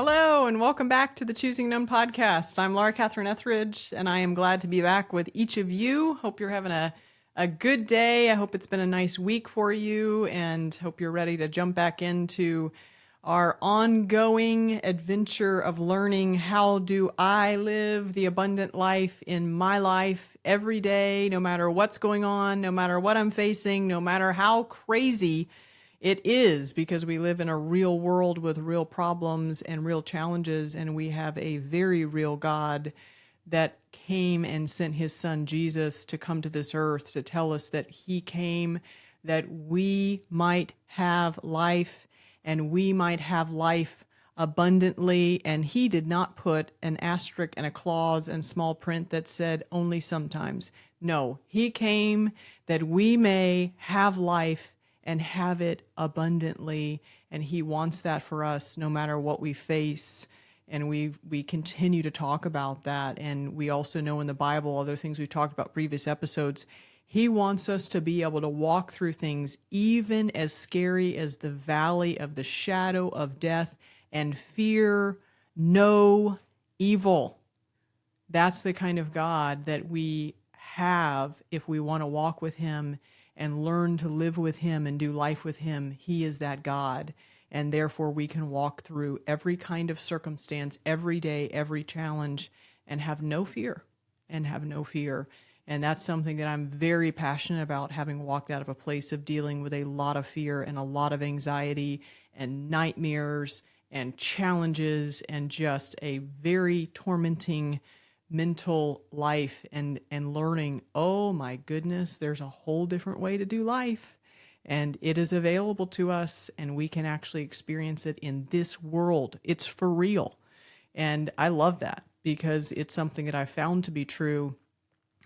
Hello, and welcome back to the Choosing None podcast. I'm Laura Catherine Etheridge, and I am glad to be back with each of you. Hope you're having a good day. I hope it's been a nice week for you, and hope you're ready to jump back into our ongoing adventure of learning how do I live the abundant life in my life every day, no matter what's going on, no matter what I'm facing, no matter how crazy it is, because we live in a real world with real problems and real challenges, and we have a very real God that came and sent his son Jesus to come to this earth to tell us that he came that we might have life and we might have life abundantly. And he did not put an asterisk and a clause and small print that said only sometimes. No, he came that we may have life and have it abundantly. And he wants that for us no matter what we face. And we continue to talk about that. And we also know in the Bible, other things we've talked about previous episodes, he wants us to be able to walk through things even as scary as the valley of the shadow of death and fear no evil. That's the kind of God that we have if we want to walk with him and learn to live with him and do life with him. He is that God. And therefore we can walk through every kind of circumstance, every day, every challenge, and have no fear. And that's something that I'm very passionate about, having walked out of a place of dealing with a lot of fear and a lot of anxiety and nightmares and challenges and just a very tormenting mental life, and learning, oh my goodness, there's a whole different way to do life. And it is available to us, and we can actually experience it in this world. It's for real. And I love that because it's something that I found to be true.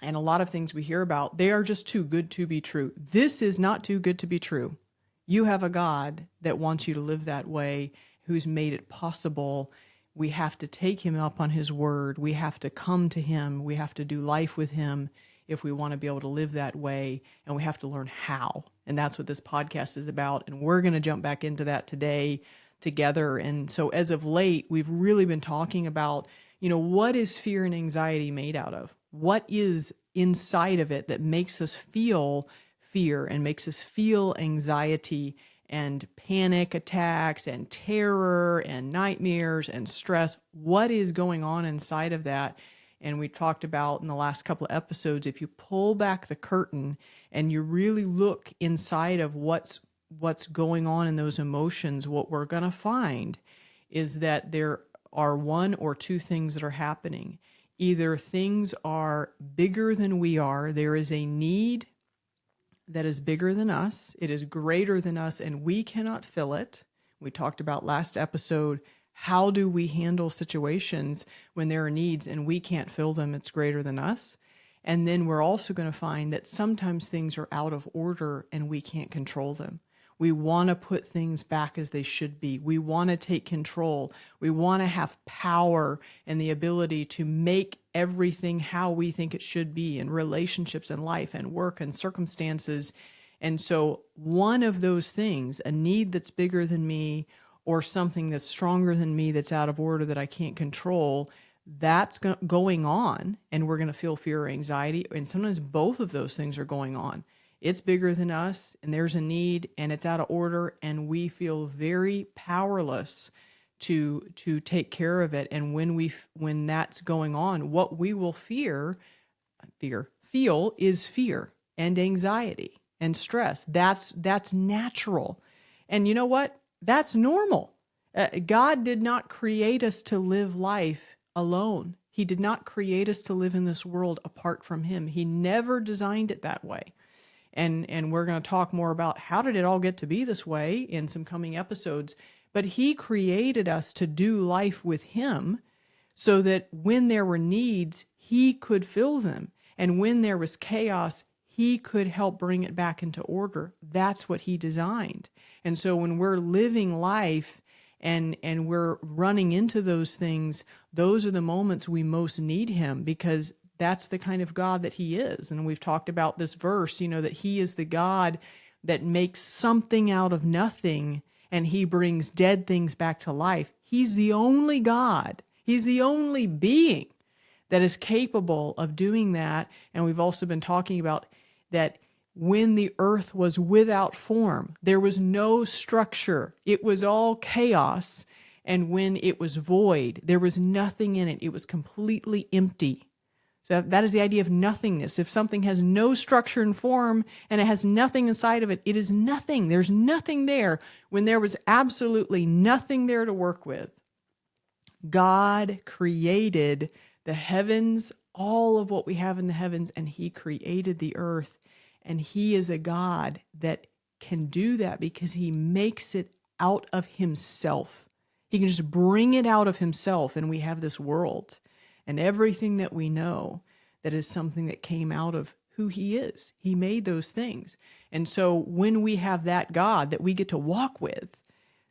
And a lot of things we hear about, they are just too good to be true. This is not too good to be true. You have a God that wants you to live that way, who's made it possible. We have to take him up on his word. We have to come to him. We have to do life with him if we want to be able to live that way. And we have to learn how. And that's what this podcast is about. And we're going to jump back into that today together. And so as of late, we've really been talking about, what is fear and anxiety made out of? What is inside of it that makes us feel fear and makes us feel anxiety and panic attacks and terror and nightmares and stress? What is going on inside of that? And we talked about in the last couple of episodes, if you pull back the curtain and you really look inside of what's going on in those emotions, what we're going to find is that there are one or two things that are happening. Either things are bigger than we are, there is a need that is bigger than us, it is greater than us, and we cannot fill it. We talked about last episode, how do we handle situations when there are needs and we can't fill them, it's greater than us. And then we're also going to find that sometimes things are out of order and we can't control them. We want to put things back as they should be. We want to take control. We want to have power and the ability to make everything how we think it should be in relationships and life and work and circumstances. And so one of those things, a need that's bigger than me or something that's stronger than me that's out of order that I can't control, that's going on, and we're going to feel fear or anxiety. And sometimes both of those things are going on. It's bigger than us, and there's a need, and it's out of order, and we feel very powerless to take care of it. And when that's going on, what we will feel is fear and anxiety and stress. That's natural. And you know what? That's normal. God did not create us to live life alone. He did not create us to live in this world apart from him. He never designed it that way. And we're going to talk more about how did it all get to be this way in some coming episodes. But he created us to do life with him so that when there were needs, he could fill them. And when there was chaos, he could help bring it back into order. That's what he designed. And so when we're living life and we're running into those things, those are the moments we most need him, because that's the kind of God that he is. And we've talked about this verse, that he is the God that makes something out of nothing and he brings dead things back to life. He's the only God. He's the only being that is capable of doing that. And we've also been talking about that when the earth was without form, there was no structure. It was all chaos. And when it was void, there was nothing in it. It was completely empty. So that is the idea of nothingness. If something has no structure and form and it has nothing inside of it, it is nothing. There's nothing there when there was absolutely nothing there to work with. God created the heavens, all of what we have in the heavens, and he created the earth. And he is a God that can do that because he makes it out of himself. He can just bring it out of himself, and we have this world. And everything that we know, that is something that came out of who he is. He made those things. And so when we have that God that we get to walk with,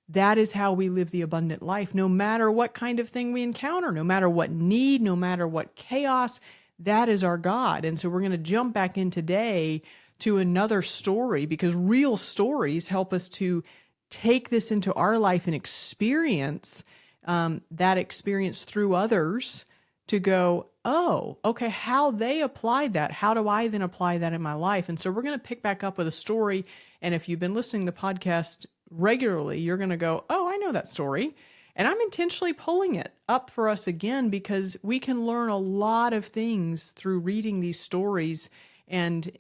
that is how we live the abundant life. No matter what kind of thing we encounter, no matter what need, no matter what chaos, that is our God. And so we're going to jump back in today to another story, because real stories help us to take this into our life and experience that experience through others, to go, oh, okay, how they applied that. How do I then apply that in my life? And so we're going to pick back up with a story. And if you've been listening to the podcast regularly, you're going to go, oh, I know that story. And I'm intentionally pulling it up for us again, because we can learn a lot of things through reading these stories. And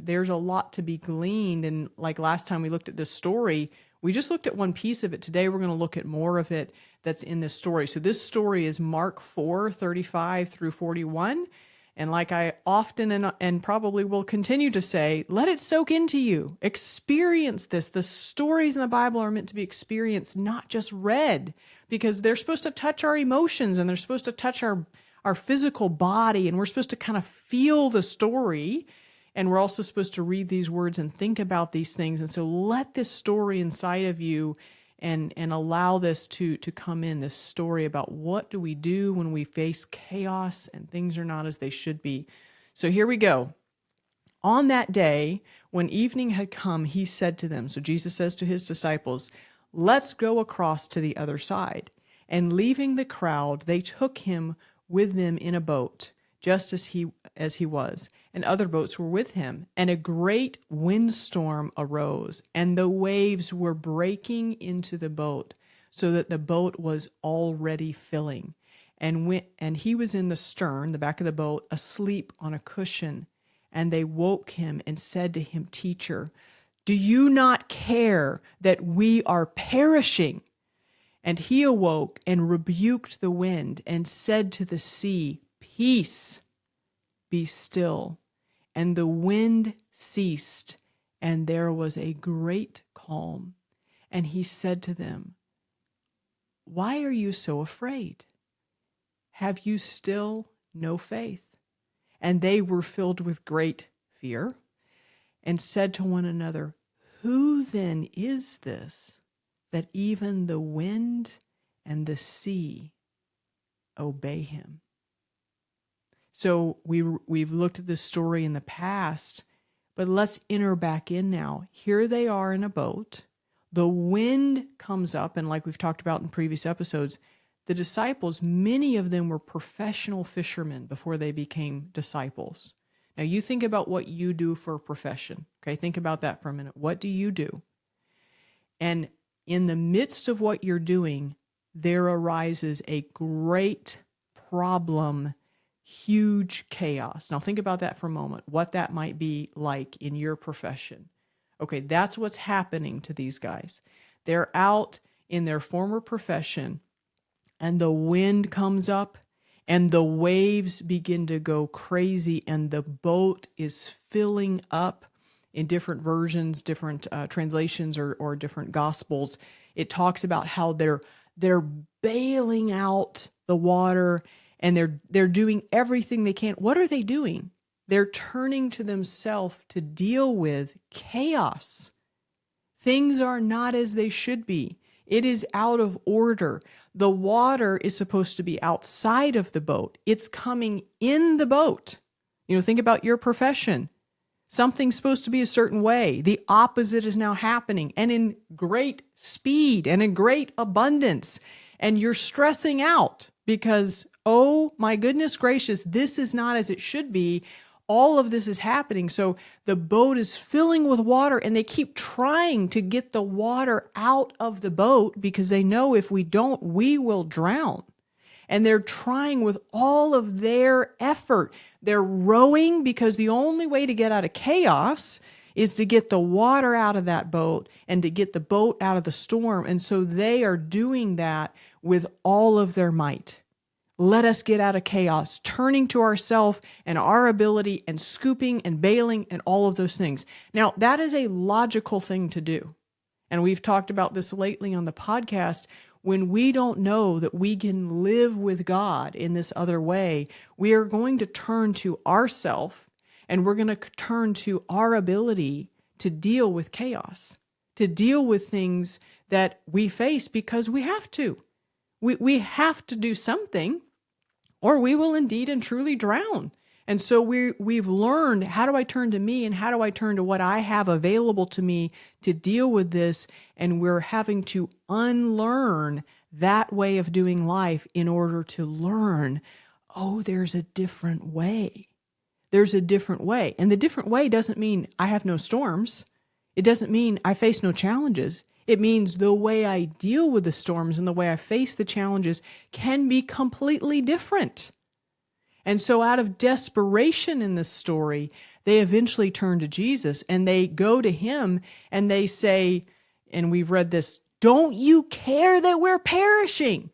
there's a lot to be gleaned. And like last time we looked at this story, we just looked at one piece of it. Today we're going to look at more of it that's in this story. So this story is Mark 4:35 through 41. And like I often and probably will continue to say, let it soak into you. Experience this. The stories in the Bible are meant to be experienced, not just read, because they're supposed to touch our emotions and they're supposed to touch our physical body, and we're supposed to kind of feel the story. And we're also supposed to read these words and think about these things. And so let this story inside of you and allow this to come in, this story about what do we do when we face chaos and things are not as they should be. So here we go. On that day, when evening had come, he said to them, so Jesus says to his disciples, let's go across to the other side. And leaving the crowd, they took him with them in a boat, just as he was, and other boats were with him. And a great windstorm arose, and the waves were breaking into the boat, so that the boat was already filling. And he was in the stern, the back of the boat, asleep on a cushion. And they woke him and said to him, Teacher, do you not care that we are perishing? And he awoke and rebuked the wind and said to the sea, Peace, be still. And the wind ceased, and there was a great calm. And he said to them, Why are you so afraid? Have you still no faith? And they were filled with great fear and said to one another, Who then is this, that even the wind and the sea obey him? So we've looked at this story in the past, but let's enter back in now. Here they are in a boat. The wind comes up, and like we've talked about in previous episodes, the disciples, many of them were professional fishermen before they became disciples. Now you think about what you do for a profession. Okay, think about that for a minute. What do you do? And in the midst of what you're doing, there arises a great problem, huge chaos. Now think about that for a moment, what that might be like in your profession. Okay, that's what's happening to these guys. They're out in their former profession, and the wind comes up, and the waves begin to go crazy, and the boat is filling up. In different versions, different translations or different gospels, it talks about how they're bailing out the water, and they're doing everything they can. What are they doing? They're turning to themselves to deal with chaos. Things are not as they should be. It is out of order. The water is supposed to be outside of the boat. It's coming in the boat. Think about your profession. Something's supposed to be a certain way. The opposite is now happening, and in great speed and in great abundance. and you're stressing out because, oh my goodness gracious, this is not as it should be. All of this is happening. So the boat is filling with water, and they keep trying to get the water out of the boat because they know if we don't, we will drown. And they're trying with all of their effort. They're rowing because the only way to get out of chaos is to get the water out of that boat and to get the boat out of the storm. And so they are doing that with all of their might. Let us get out of chaos, turning to ourselves and our ability and scooping and bailing and all of those things. Now, that is a logical thing to do. And we've talked about this lately on the podcast. When we don't know that we can live with God in this other way, we are going to turn to ourselves, and we're going to turn to our ability to deal with chaos, to deal with things that we face because we have to. We have to do something, or we will indeed and truly drown. And so we've learned, how do I turn to me, and how do I turn to what I have available to me to deal with this? And we're having to unlearn that way of doing life in order to learn, oh, there's a different way. There's a different way. And the different way doesn't mean I have no storms. It doesn't mean I face no challenges. It means the way I deal with the storms and the way I face the challenges can be completely different. And so out of desperation in this story, they eventually turn to Jesus, and they go to him and they say, and we've read this, don't you care that we're perishing?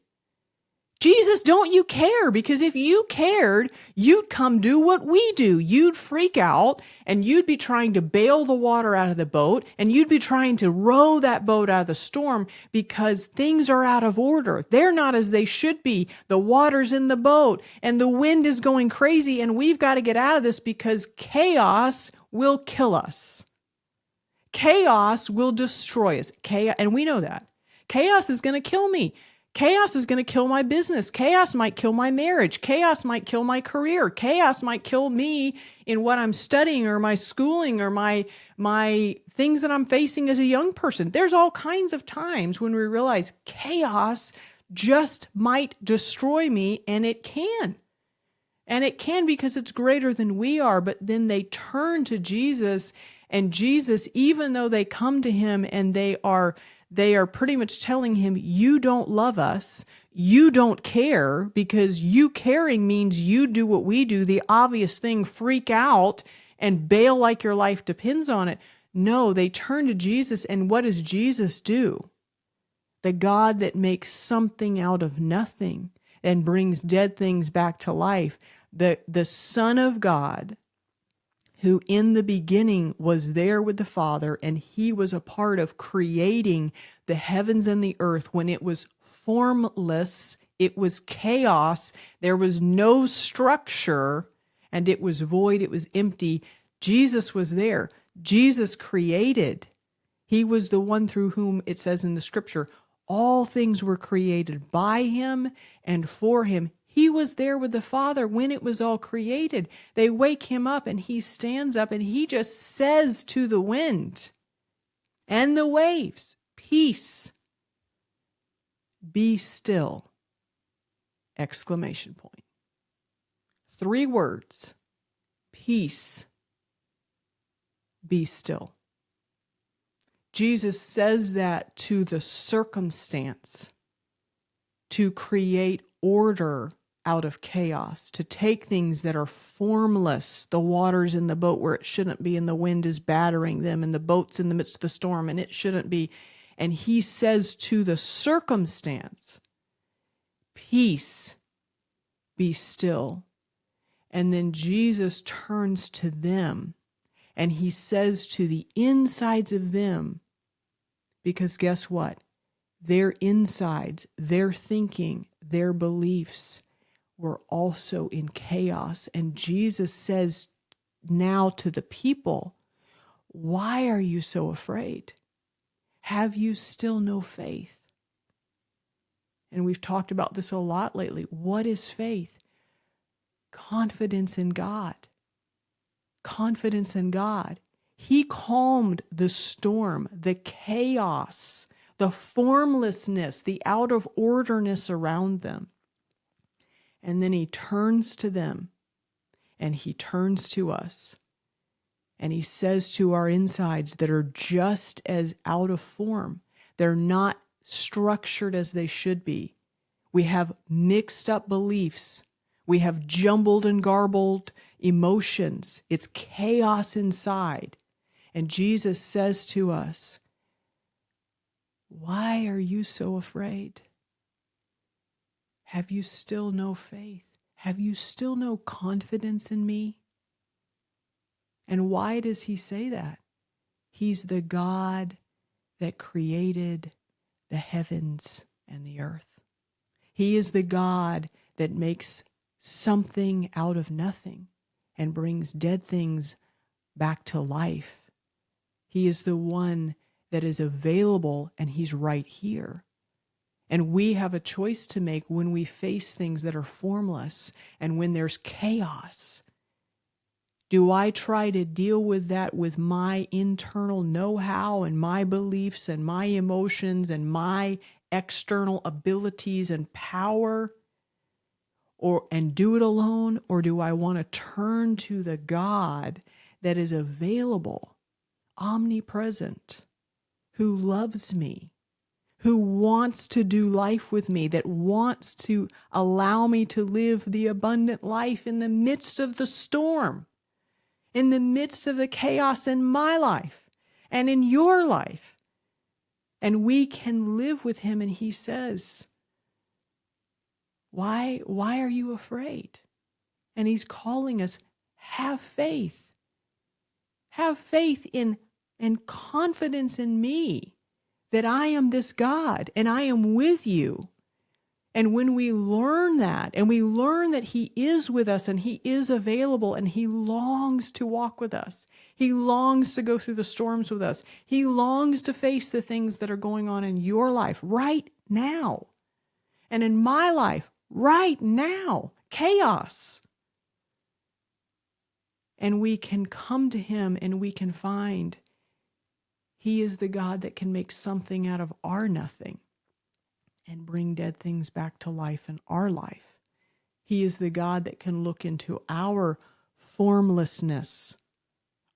Jesus, don't you care? Because if you cared, you'd come do what we do. You'd freak out, and you'd be trying to bail the water out of the boat, and you'd be trying to row that boat out of the storm because things are out of order. They're not as they should be. The water's in the boat, and the wind is going crazy, and we've got to get out of this because chaos will kill us. Chaos will destroy us. And we know that. Chaos is going to kill me. Chaos is going to kill my business. Chaos might kill my marriage. Chaos might kill my career. Chaos might kill me in what I'm studying or my schooling or my things that I'm facing as a young person. There's all kinds of times when we realize chaos just might destroy me, and it can. And it can because it's greater than we are. But then they turn to Jesus, and Jesus, even though they come to him and they are pretty much telling him, you don't love us, you don't care, because you caring means you do what we do, the obvious thing, freak out and bail like your life depends on it. No, they turn to Jesus, and what does Jesus do? The God that makes something out of nothing and brings dead things back to life, the Son of God, who in the beginning was there with the Father, and he was a part of creating the heavens and the earth when it was formless, it was chaos, there was no structure, and it was void, it was empty. Jesus was there. Jesus created. He was the one through whom, it says in the scripture, all things were created by him and for him. He was there with the Father when it was all created. They wake him up, and he stands up, and he just says to the wind and the waves, peace, be still, exclamation point. 3 words, peace, be still. Jesus says that to the circumstance to create order out of chaos, to take things that are formless, the water's in the boat where it shouldn't be, and the wind is battering them, and the boat's in the midst of the storm, and it shouldn't be. And he says to the circumstance, peace, be still. And then Jesus turns to them, and he says to the insides of them, because guess what? Their insides, their thinking, their beliefs were also in chaos. And Jesus says now to the people, why are you so afraid? Have you still no faith? And we've talked about this a lot lately. What is faith? Confidence in God. Confidence in God. He calmed the storm, the chaos, the formlessness, the out of orderness around them. And then he turns to them and he turns to us and he says to our insides that are just as out of form, they're not structured as they should be. We have mixed up beliefs. We have jumbled and garbled emotions. It's chaos inside. And Jesus says to us, why are you so afraid? Have you still no faith? Have you still no confidence in me? And why does he say that? He's the God that created the heavens and the earth. He is the God that makes something out of nothing and brings dead things back to life. He is the one that is available, and he's right here. And we have a choice to make when we face things that are formless and when there's chaos. Do I try to deal with that with my internal know-how and my beliefs and my emotions and my external abilities and power, and do it alone? Or do I want to turn to the God that is available, omnipresent, who loves me, who wants to do life with me, that wants to allow me to live the abundant life in the midst of the storm, in the midst of the chaos in my life and in your life? And we can live with him, and he says, why are you afraid? And he's calling us, have faith. Have faith in and confidence in me that I am this God and I am with you. And when we learn that, and we learn that he is with us and he is available and he longs to walk with us, he longs to go through the storms with us, he longs to face the things that are going on in your life right now and in my life right now, chaos. And we can come to him and we can find he is the God that can make something out of our nothing and bring dead things back to life in our life. He is the God that can look into our formlessness,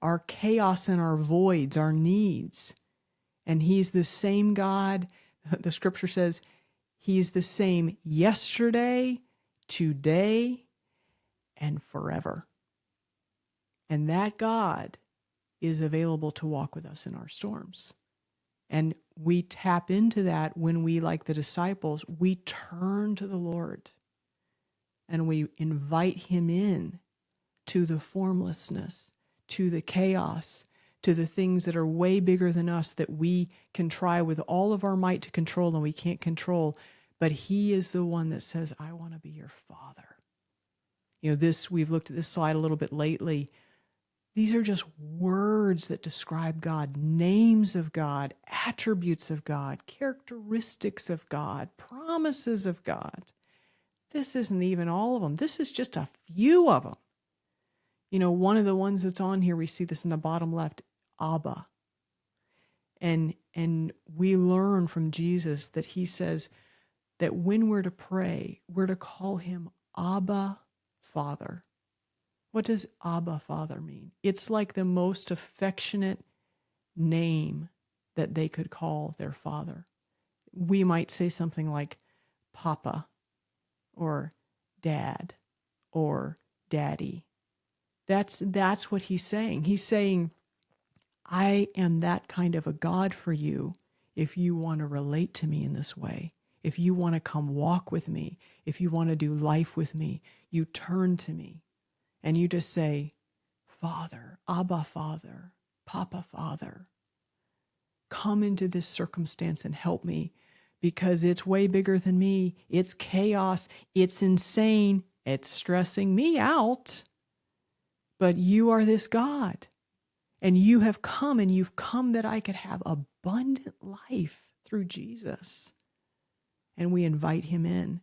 our chaos and our voids, our needs. And he's the same God. The scripture says he's the same yesterday, today, and forever. And that God is available to walk with us in our storms. And we tap into that when we, like the disciples, we turn to the Lord and we invite him in to the formlessness, to the chaos, to the things that are way bigger than us that we can try with all of our might to control and we can't control. But he is the one that says, I want to be your father. We've looked at this slide a little bit lately. These are just words that describe God, names of God, attributes of God, characteristics of God, promises of God. This isn't even all of them. This is just a few of them. One of the ones that's on here, we see this in the bottom left, Abba. And we learn from Jesus that he says that when we're to pray, we're to call him Abba, Father. What does Abba, Father mean? It's like the most affectionate name that they could call their father. We might say something like Papa or Dad or Daddy. That's what he's saying. He's saying, I am that kind of a God for you if you want to relate to me in this way. If you want to come walk with me, if you want to do life with me, you turn to me. And you just say, Father, Abba, Father, Papa, Father, come into this circumstance and help me because it's way bigger than me. It's chaos. It's insane. It's stressing me out. But you are this God. And you have come, and you've come that I could have abundant life through Jesus. And we invite him in.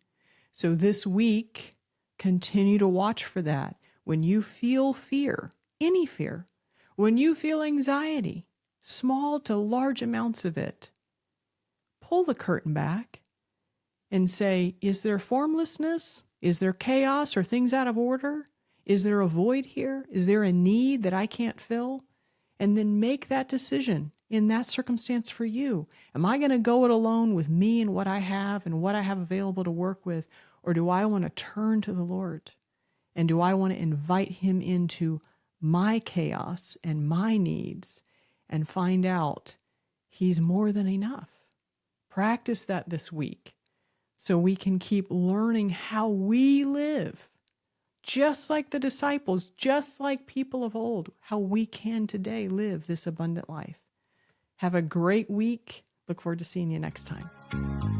So this week, continue to watch for that. When you feel fear, any fear, when you feel anxiety, small to large amounts of it, pull the curtain back and say, is there formlessness? Is there chaos or things out of order? Is there a void here? Is there a need that I can't fill? And then make that decision in that circumstance for you. Am I going to go it alone with me and what I have available to work with? Or do I want to turn to the Lord? And do I want to invite him into my chaos and my needs and find out he's more than enough? Practice that this week so we can keep learning how we live, just like the disciples, just like people of old, how we can today live this abundant life. Have a great week. Look forward to seeing you next time.